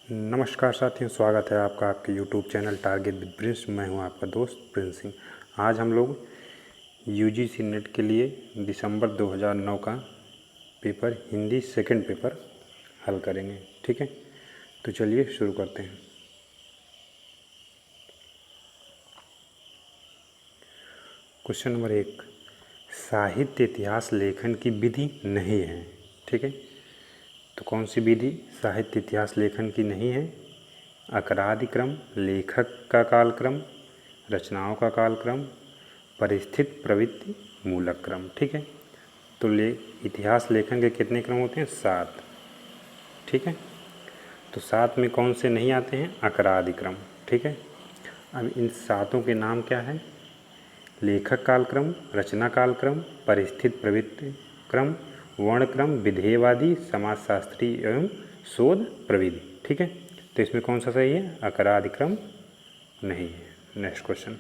नमस्कार साथियों, स्वागत है आपका आपके YouTube channel target with Prince. मैं हूं आपका दोस्त प्रिंस सिंह। आज हम लोग यूजीसी नेट के लिए दिसंबर 2009 का पेपर हिंदी सेकंड पेपर हल करेंगे। ठीक है, तो चलिए शुरू करते हैं। क्वेश्चन नंबर 1, साहित्य इतिहास लेखन की विधि नहीं है। ठीक है, तो कौन सी विधि साहित्य इतिहास लेखन की नहीं है? अकरादि क्रम, लेखक का कालक्रम, रचनाओं का कालक्रम, परिस्थित प्रवृत्ति, मूलक क्रम। ठीक है, तो इतिहास लेखन के कितने क्रम होते हैं? 7। ठीक है, तो 7 में कौन से नहीं आते हैं? अकरादि क्रम। ठीक है, अब इन 7 के नाम क्या है? लेखक कालक्रम, रचना कालक्रम, परिस्थित प्रवृत्ति क्रम, वर्ण क्रम, विधेयवादी, समाजशास्त्री एवं शोध प्रविधि। ठीक है, तो इसमें कौन सा सही है? अकरादि क्रम नहीं है। नेक्स्ट क्वेश्चन,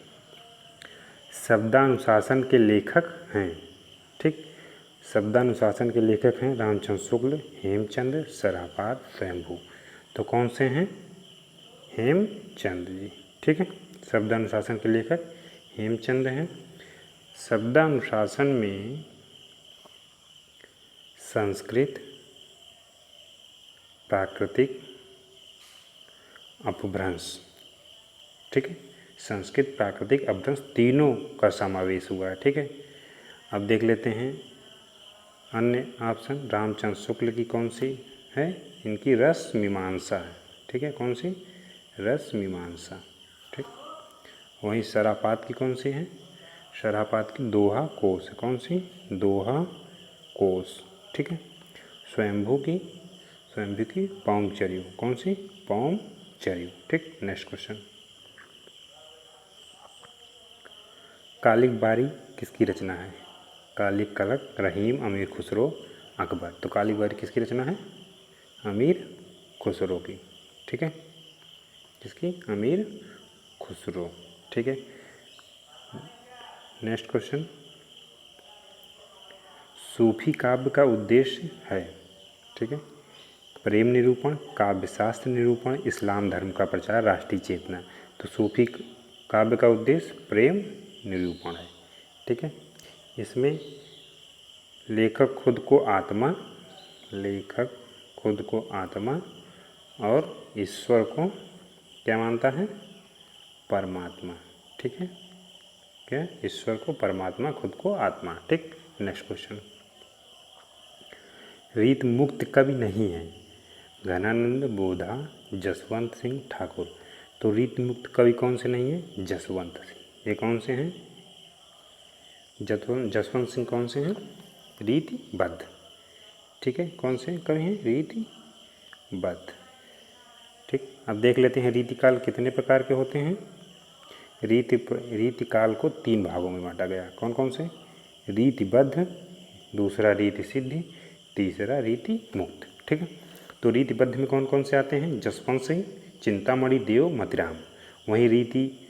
शब्दानुशासन के लेखक हैं। ठीक, शब्दानुशासन के लेखक हैं रामचंद्र शुक्ल, हेमचंद, शरापात, स्वयंभू। तो कौन से हैं? हेमचंद जी। ठीक है, शब्दानुशासन के लेखक हेमचंद हैं। शब्दानुशासन में संस्कृत, प्राकृतिक, अपभ्रंश, ठीक है, संस्कृत, प्राकृतिक, अपभ्रंश तीनों का समावेश हुआ है। ठीक है, अब देख लेते हैं अन्य ऑप्शन। रामचंद्र शुक्ल की कौन सी है? इनकी रस मीमांसा है। ठीक है, कौन सी? रस मीमांसा। ठीक, वहीं शरापात की कौन सी है? शरापात की दोहा कोश। कौन सी? दोहा कोश। ठीक है, स्वयंभू की पौमचर्यु। कौन सी? पौमचर्यु। ठीक, नेक्स्ट क्वेश्चन, कालिक बारी किसकी रचना है? कालिक कलक, रहीम, अमीर खुसरो, अकबर। तो कालिक बारी किसकी रचना है? अमीर खुसरो की। ठीक है, किसकी? अमीर खुसरो। ठीक है, नेक्स्ट क्वेश्चन, सूफी काव्य का उद्देश्य है। ठीक है, प्रेम निरूपण, काव्य शास्त्र निरूपण, इस्लाम धर्म का प्रचार, राष्ट्रीय चेतना। तो सूफी काव्य का उद्देश्य प्रेम निरूपण है। ठीक है, इसमें लेखक खुद को आत्मा और ईश्वर को क्या मानता है? परमात्मा। ठीक है, क्या? ईश्वर को परमात्मा, खुद को आत्मा। ठीक, नेक्स्ट क्वेश्चन, रीत मुक्त कवि नहीं है। घनानंद, बोधा, जसवंत सिंह ठाकुर। तो रीत मुक्त कवि कौन से नहीं है? जसवंत सिंह। ये कौन से हैं? जसवंत सिंह कौन से हैं? रीतिबद्ध। ठीक है, कौन से कवि हैं? रीतिबद्ध। ठीक, अब देख लेते हैं रीतिकाल कितने प्रकार के होते हैं। रीतिकाल को 3 भागों में बांटा गया। कौन कौन से? रीतिबद्ध, दूसरा रीति सिद्धि, तीसरा रीति मुक्त। ठीक है, तो रीतिबद्ध में कौन कौन से आते हैं? जसवंत सिंह, चिंतामणि देव, मतिराम। वहीं रीति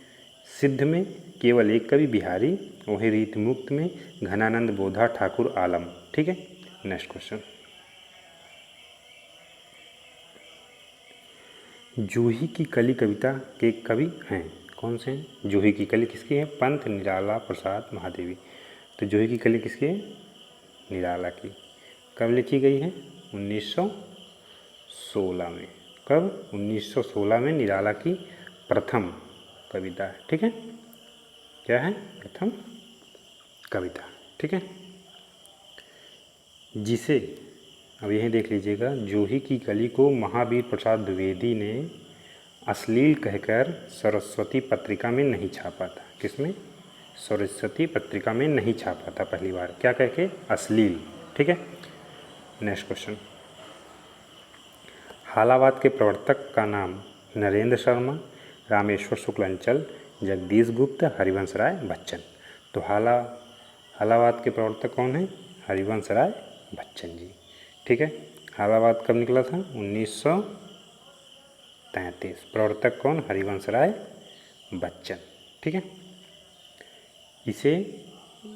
सिद्ध में केवल एक कवि बिहारी। वहीं रीति मुक्त में घनानंद, बोधा, ठाकुर, आलम। ठीक है, नेक्स्ट क्वेश्चन, जूही की कली कविता के कवि हैं। कौन से हैं? जूही की कली किसकी है? पंत निराला प्रसाद महादेवी। तो जूही की कली किसकी है? निराला की। कब लिखी गई है? 1916 में। कब? 1916 में निराला की प्रथम कविता है। ठीक है, क्या है? प्रथम कविता। ठीक है, जिसे अब यहीं देख लीजिएगा, जूही की कली को महावीर प्रसाद द्विवेदी ने अश्लील कहकर सरस्वती पत्रिका में नहीं छापा था। किसमें? सरस्वती पत्रिका में नहीं छापा था पहली बार। क्या कह के? अश्लील। ठीक है, नेक्स्ट क्वेश्चन, हालावाद के प्रवर्तक का नाम नरेंद्र शर्मा, रामेश्वर शुक्लांचल, जगदीश गुप्त, हरिवंश राय बच्चन। तो हालावाद के प्रवर्तक कौन हैं? हरिवंश राय बच्चन जी। ठीक है, हालावाद कब निकला था? 1933। प्रवर्तक कौन? हरिवंश राय बच्चन। ठीक है, इसे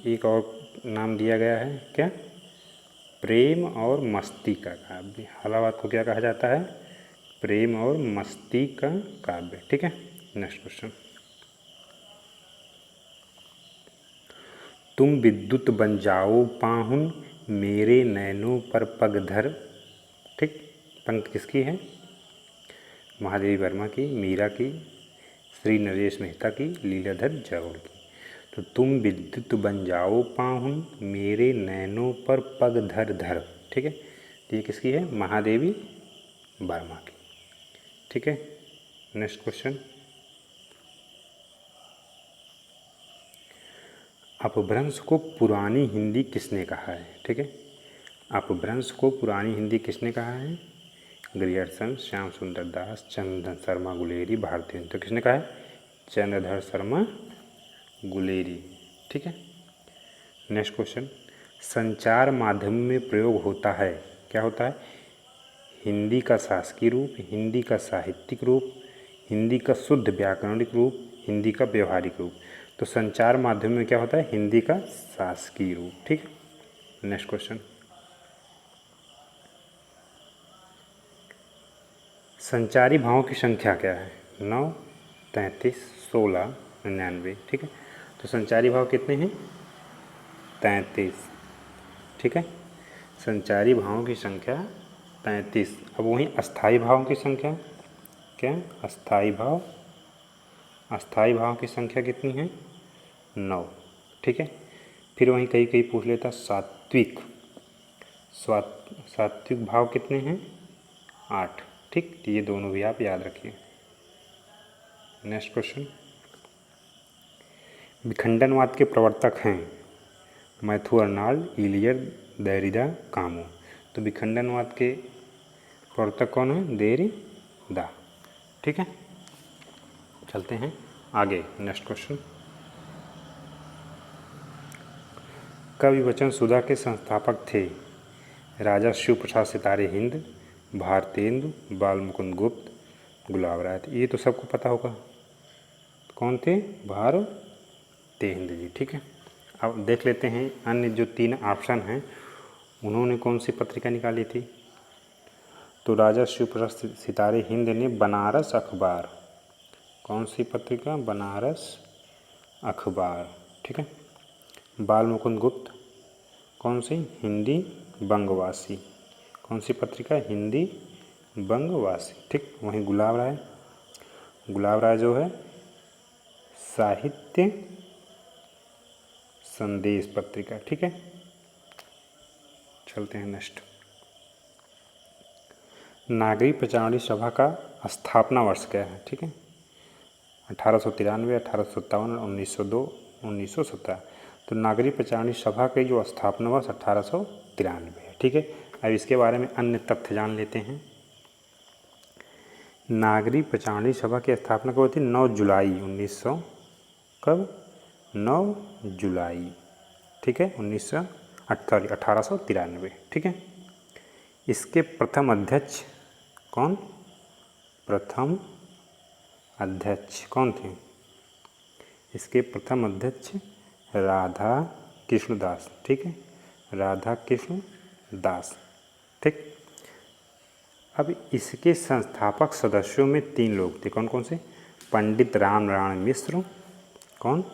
एक और नाम दिया गया है, क्या? प्रेम और मस्ती का काव्य। हालावाद को क्या कहा जाता है? प्रेम और मस्ती का काव्य। ठीक है, नेक्स्ट क्वेश्चन। तुम विद्युत बन जाओ पाहुन मेरे नैनों पर पग धर। ठीक, पंक्ति किसकी है? महादेवी वर्मा की, मीरा की, श्री नरेश मेहता की, लीलाधर जागुड़ की। तो तुम विद्युत बन जाओ पाहुन मेरे नैनों पर पग धर धर। ठीक है, तो ये किसकी है? महादेवी वर्मा की। ठीक है, नेक्स्ट क्वेश्चन। अपभ्रंश को पुरानी हिंदी किसने कहा है? ठीक है, अपभ्रंश को पुरानी हिंदी किसने कहा है? ग्रियर्सन, श्याम सुंदर दास, चंद्रधर शर्मा गुलेरी, भारतेंदु। तो किसने कहा है? चंद्रधर शर्मा गुलेरी। ठीक है, नेक्स्ट क्वेश्चन। संचार माध्यम में प्रयोग होता है, क्या होता है? हिंदी का शासकीय रूप, हिंदी का साहित्यिक रूप, हिंदी का शुद्ध व्याकरणिक रूप, हिंदी का व्यवहारिक रूप। तो संचार माध्यम में क्या होता है? हिंदी का शासकीय रूप। ठीक है, नेक्स्ट क्वेश्चन। संचारी भावों की संख्या क्या है? 9, 33, 16, 99। ठीक है, तो संचारी भाव कितने हैं? 33। ठीक है, संचारी भावों की संख्या 33। अब वहीं अस्थाई भावों की संख्या क्या? अस्थाई भाव, अस्थाई भाव की संख्या कितनी है? 9। ठीक है, फिर वहीं कई कई पूछ लेता सात्विक, सात्विक भाव कितने हैं? 8। ठीक, तो ये दोनों भी आप याद रखिए। Next question. विखंडनवाद के प्रवर्तक हैं मैथ्यू अर्नाल्ड, इलियट, देरिदा, कामू। तो विखंडनवाद के प्रवर्तक कौन है? देरिदा। ठीक है, चलते हैं आगे। Next question. कवि वचन सुधा के संस्थापक थे राजा शिव प्रसाद सितारे हिंद, भारतेंदु, बाल मुकुंद गुप्त, गुलाब राय। ये तो सबको पता होगा, कौन थे? भारतेंदु जी। ठीक है, अब देख लेते हैं अन्य जो 3 ऑप्शन हैं उन्होंने कौन सी पत्रिका निकाली थी। तो राजा शिव प्रसाद सितारे हिंद ने बनारस अखबार, कौन सी पत्रिका? बनारस अखबार। ठीक है, बाल मुकुंद गुप्त कौन सी? हिंदी बंगवासी, कौन सी पत्रिका? हिंदी बंगवासी। ठीक, वहीं गुलाब राय, गुलाब राय जो है साहित्य संदेश पत्रिका। ठीक है, चलते हैं नेक्स्ट। नागरिक प्रचारणी सभा का स्थापना वर्ष क्या है? ठीक है, 1893, 1857, 1902, 1917। तो नागरिक प्रचारणी सभा की जो स्थापना वर्ष 1893 है। ठीक है, अब इसके बारे में अन्य तथ्य जान लेते हैं। नागरिक प्रचारणी सभा की स्थापना कब हुई थी? 9 जुलाई 1900, कब? 9 जुलाई। ठीक है, 1893। ठीक है, इसके प्रथम अध्यक्ष कौन? प्रथम अध्यक्ष कौन थे? इसके प्रथम अध्यक्ष राधा कृष्ण दास। ठीक है, राधा कृष्ण दास। ठीक, अब इसके संस्थापक सदस्यों में 3 लोग थे, कौन कौन से? पंडित राम नारायण मिश्र, कौन?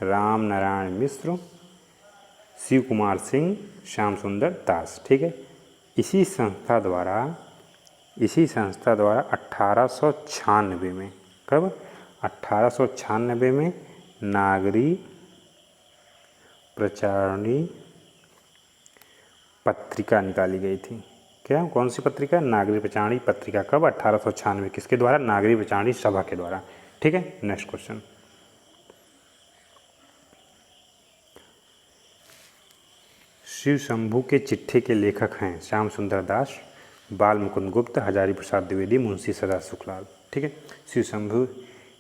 राम नारायण मिश्र, शिव कुमार सिंह, श्याम सुंदर दास। ठीक है, इसी संस्था द्वारा 1896 में, कब? 1896 में नागरिक प्रचारणी पत्रिका निकाली गई थी। क्या? कौन सी पत्रिका? नागरिक प्रचारणी पत्रिका। कब? 1896। किसके द्वारा? नागरिक प्रचारणी सभा के द्वारा। ठीक है, नेक्स्ट क्वेश्चन। शिव शंभू के चिट्ठे के लेखक हैं श्याम सुंदर दास, बाल मुकुंद गुप्त, हजारी प्रसाद द्विवेदी, मुंशी सदा सुखलाल। ठीक है, शिव शंभू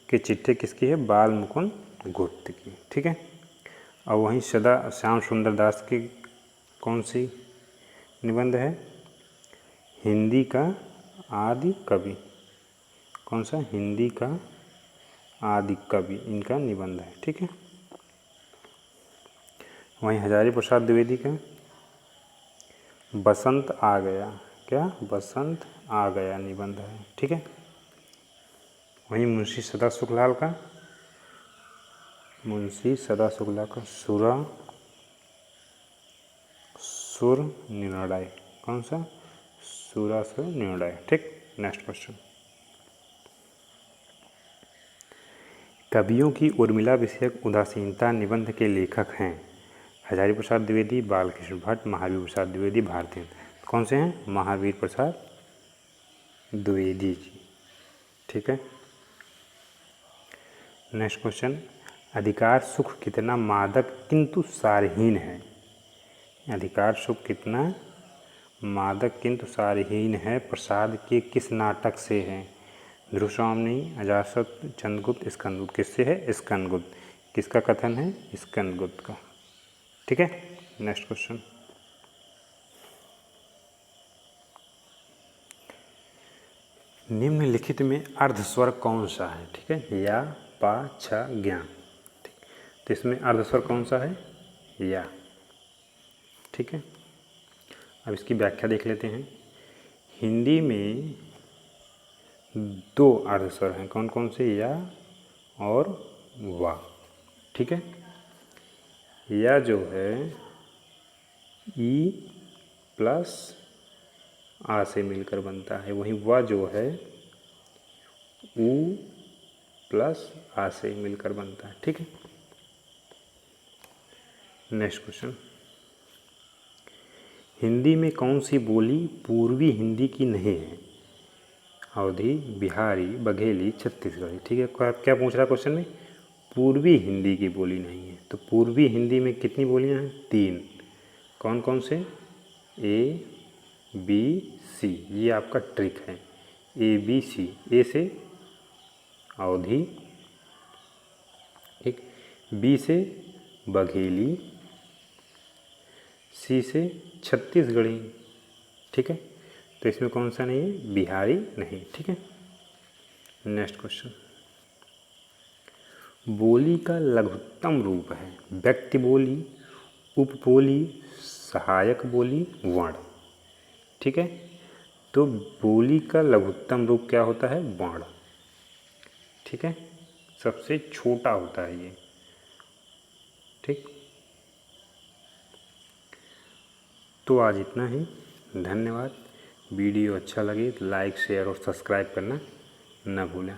के चिट्ठे किसकी है? बाल मुकुंद गुप्त की। ठीक है, और वहीं सदा श्याम सुंदर दास की कौन सी निबंध है? हिंदी का आदि कवि। कौन सा? हिंदी का आदि कवि, इनका निबंध है। ठीक है, वहीं हजारी प्रसाद द्विवेदी का बसंत आ गया। क्या? बसंत आ गया निबंध है। ठीक है, वहीं मुंशी सदाशिवलाल का सुरा सुर निर्णय, कौन सा? सुरा सुर निर्णय। ठीक, नेक्स्ट क्वेश्चन। कवियों की उर्मिला विषयक उदासीनता निबंध के लेखक हैं हजारी प्रसाद द्विवेदी, बालकृष्ण भट्ट, महावीर प्रसाद द्विवेदी, भारतेंदु। कौन से हैं? महावीर प्रसाद द्विवेदी जी। ठीक है, नेक्स्ट क्वेश्चन। अधिकार सुख कितना मादक किंतु सारहीन है? अधिकार सुख कितना मादक किंतु सारहीन है प्रसाद के किस नाटक से है? ध्रुवस्वामिनी, अजासत, चंद्रगुप्त, स्कंदगुप्त। किससे है? स्कंदगुप्त। किसका कथन है? स्कंदगुप्त का। ठीक है, नेक्स्ट क्वेश्चन। निम्नलिखित में अर्धस्वर कौन सा है? ठीक है, या, पा, छ, ज्ञा। ठीक, तो इसमें अर्धस्वर कौन सा है? या। ठीक है, अब इसकी व्याख्या देख लेते हैं। हिंदी में 2 अर्धस्वर हैं, कौन कौन से? या और वा। ठीक है, या जो है ई प्लस आ से मिलकर बनता है, वहीं वा जो है ऊ प्लस आ से मिलकर बनता है। ठीक है, नेक्स्ट क्वेश्चन। हिंदी में कौन सी बोली पूर्वी हिंदी की नहीं है? अवधी, बिहारी, बघेली, छत्तीसगढ़ी। ठीक है, क्या पूछ रहा है क्वेश्चन में? पूर्वी हिंदी की बोली नहीं है। तो पूर्वी हिंदी में कितनी बोलियां हैं? 3। कौन कौन से? ए, बी, सी। ये आपका ट्रिक है, ए बी सी। ए से अवधी, ठीक, बी से बघेली, सी से छत्तीसगढ़ी। ठीक है, तो इसमें कौन सा नहीं है? बिहारी नहीं। ठीक है, नेक्स्ट क्वेश्चन। बोली का लघुत्तम रूप है व्यक्ति बोली, उपबोली, सहायक बोली, वर्ण। ठीक है, तो बोली का लघुत्तम रूप क्या होता है? वर्ण। ठीक है, सबसे छोटा होता है ये। ठीक, तो आज इतना ही। धन्यवाद। वीडियो अच्छा लगे तो लाइक, शेयर और सब्सक्राइब करना न भूलें।